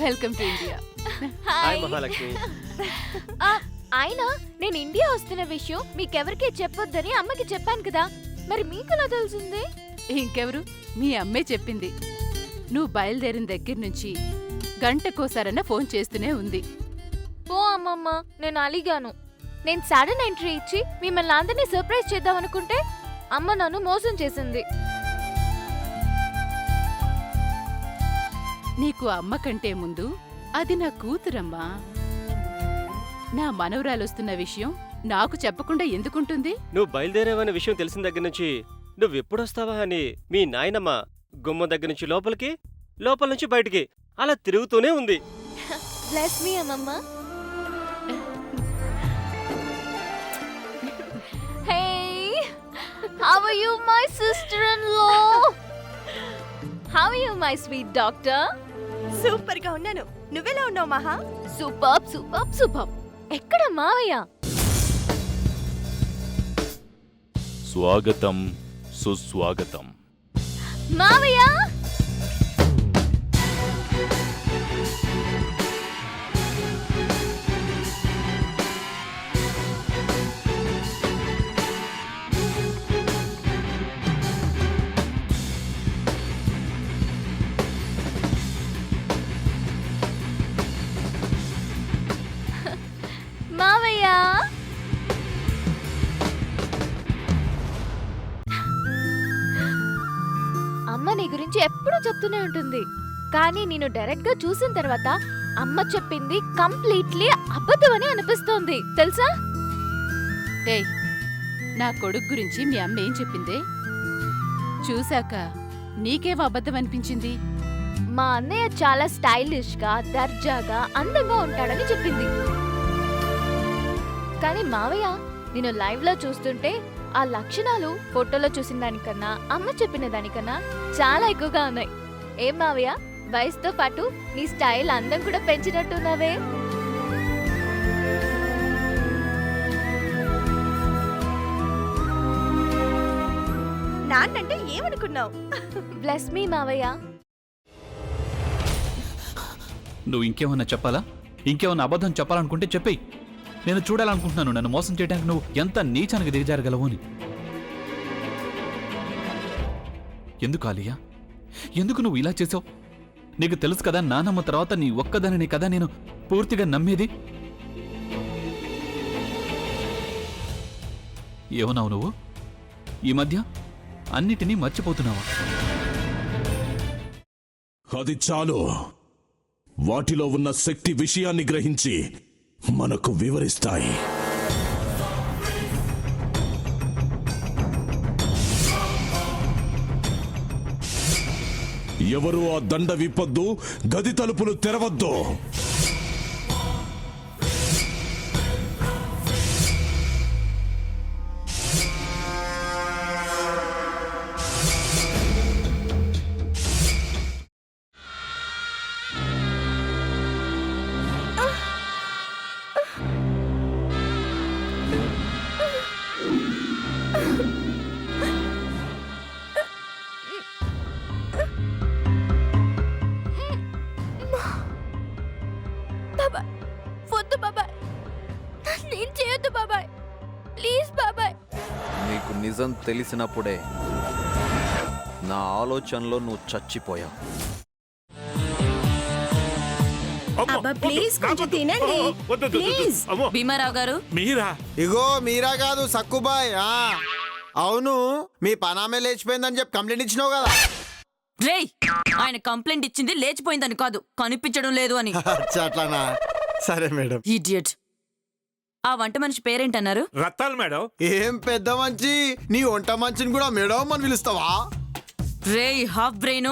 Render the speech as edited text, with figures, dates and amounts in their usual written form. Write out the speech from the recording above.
Welcome to India. Hi Mahalakshmi. ఆయన నేను India వస్తున్న విషయం మీకెవరికీ చెప్పొద్దని అమ్మకి చెప్పాను కదా, మరి మీకెలా తెలిసింది? ఇంకెవరు, మీ అమ్మే చెప్పింది. నువ్వు బయలుదేరిన దగ్గర నుంచి గంటకోసారన్నా ఫోన్ చేస్తూనే ఉంది. పో అమ్మమ్మ, నేను అలిగాను. నేను సడన్ ఎంట్రీ ఇచ్చి మిమ్మల్ని అందరినీ సర్ప్రైజ్ చేద్దాం అనుకుంటే అమ్మ నన్ను మోసం చేసింది. నీకు అమ్మ కంటే ముందు అది నా కూతురమ్మా. నా మనవరాలొస్తున్న విషయం నాకు చెప్పకుండా ఎందుకుంటుంది? నువ్వు బయలుదేరావనే విషయం తెలిసిన దగ్గర నుంచి నువ్వెప్పుడొస్తావా అని మీ నాయనమ్మ గుమ్మం దగ్గర నుంచి లోపలికి, లోపల నుంచి బయటికి అలా తిరుగుతూనే ఉంది. బ్లెస్ మీ అమ్మమ్మ. Hey, how are you, my sister-in-law? How are you, my sweet doctor? Super గా ఉన్నాను. నువ్వెలా ఉన్నావు మహా? Super super super. ఎక్కడ మావయ్య? స్వాగతం సుస్వాగతం. మావయ్య మావయ్య అమ్మ నీ గురించి ఎప్పుడూ చెప్తూనే ఉంటుంది, కానీ నేను డైరెక్ట్ గా చూసిన తర్వాత అమ్మ చెప్పింది కంప్లీట్లీ అబద్ధమని అనిపిస్తోంది తెలుసా? ఏయ్, నా కొడుకు గురించి మీ అమ్మ ఏం చెప్పిందే? చూశాక నీకేం అబద్ధం అనిపించింది? మా అన్నయ్య చాలా స్టైలిష్ గా, దర్జాగా, అందంగా ఉంటాడని చెప్పింది. కానీ మావయ్య, నేను లైవ్ లో చూస్తుంటే ఆ లక్షణాలు ఫోటోలో చూసిన దానికన్నా అమ్మ చెప్పిన దానికన్నా చాలా ఎక్కువగా ఉన్నాయి. ఏం మావయ్య, వయసుతో పాటు నీ స్టైల్ అందం కూడా పెంచినట్టున్నావే? నాన్నంటే ఏమనుకున్నావు? బ్లెస్ మీ మావయ్య. నువ్వు ఇంకేమన్నా చెప్పాలా? ఇంకేమన్నా అబద్ధం చెప్పాలనుకుంటే చెప్పేయి. నేను చూడాలనుకుంటున్నాను నన్ను మోసం చేయడానికి నువ్వు ఎంత నీచానికి దిగజారగలవు అని. ఎందుకు ఆలియా, ఎందుకు నువ్వు ఇలా చేసావు? నీకు తెలుసు కదా నానమ్మ తర్వాత నీ ఒక్కదానిని కదా నేను పూర్తిగా నమ్మేది. ఏమన్నావు నువ్వు? ఈ మధ్య అన్నిటినీ మర్చిపోతున్నావా? అది చాలు. వాటిలో ఉన్న శక్తి విషయాన్ని గ్రహించి మనకు వివరిస్తాయి. ఎవరు ఆ దండ విప్పొద్దు, గది తలుపులు తెరవద్దు. బాబాయ్, వద్దు బాబాయ్, నేను చేయొద్దు బాబాయ్, ప్లీజ్ బాబాయ్. నీకు నిజం తెలిసినప్పుడే నా ఆలోచనలో నువ్వు చచ్చిపోయావు. అబ్బా ప్లీజ్ కొంచెం తినండి ప్లీజ్. భీమారావు గారు, మీరా? ఇగో మీరా కాదు సక్కుబాయ్. అవును, మీ పనామే లేచిపోయిందని చెప్పి కంప్లైంట్ ఇచ్చినావు కదా. రేయ్, ఆయన కంప్లైంట్ ఇచ్చింది లేచిపోయిందని కాదు, కనిపించడం లేదు అని. అట్లానా? సరే మేడం. ఇడియట్. ఆ వంట మనిషి పేరేంటన్నారు? రత్తాలు మేడం. ఏం పెద్ద మంచి, నీ వంట మంచిని కూడా మేడం అని పిలుస్తావా? రేయ్ హాఫ్ బ్రెయిన్,